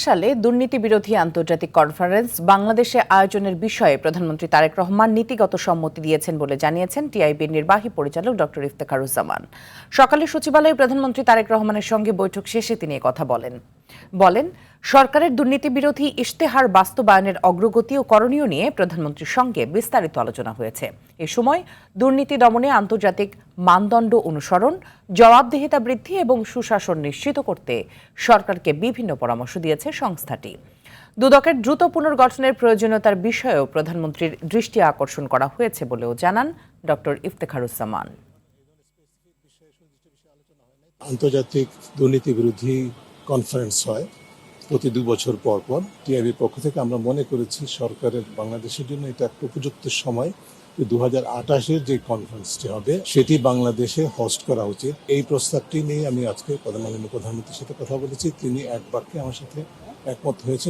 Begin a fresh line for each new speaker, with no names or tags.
সালে দুর্নীতি বিরোধী আন্তর্জাতিক কনফারেন্স বাংলাদেশে আয়োজনের বিষয়ে প্রধানমন্ত্রী তারেক রহমান নীতিগত সম্মতি দিয়েছেন বলে জানিয়েছেন টিআইবির নির্বাহী পরিচালক ডক্টর ইফতেখারুজ্জামান। সকালে সচিবালয়ে প্রধানমন্ত্রী তারেক রহমানের সঙ্গে বৈঠক শেষে তিনি কথা বলেন সরকারের দুর্নীতি বিরোধী ইশতেহার বাস্তবায়নের অগ্রগতি ও করণীয় নিয়ে প্রধানমন্ত্রীর সঙ্গে বিস্তারিত আলোচনা হয়েছে। এ সময় দুর্নীতি দমনে আন্তর্জাতিক মানদণ্ড অনুসরণ, জবাবদিহিতা বৃদ্ধি এবং সুশাসন নিশ্চিত করতে সরকারকে বিভিন্ন পরামর্শ দিয়েছে সংস্থাটি। দুদকের দ্রুত পুনর্গঠনের প্রয়োজনীয়তার বিষয়েও প্রধানমন্ত্রীর দৃষ্টি আকর্ষণ করা হয়েছে বলেও জানান ডক্টর ইফতেখারুজ্জামান।
আন্তর্জাতিক দুর্নীতি বিরোধী কনফারেন্স হয় প্রতি 2 বছর পর পর। টিআইবির পক্ষ থেকে আমরা মনে করেছি সরকারের বাংলাদেশের জন্য এটা একটা উপযুক্ত সময়। 2028-এর যে কনফারেন্সটি হবে সেটি বাংলাদেশে হোস্ট করা উচিত। এই প্রস্তাবটি নিয়ে আমি আজকে মাননীয় প্রধানমন্ত্রীর সাথে কথা বলেছি, তিনি এক বাক্যে আমার সাথে একমত হয়েছে।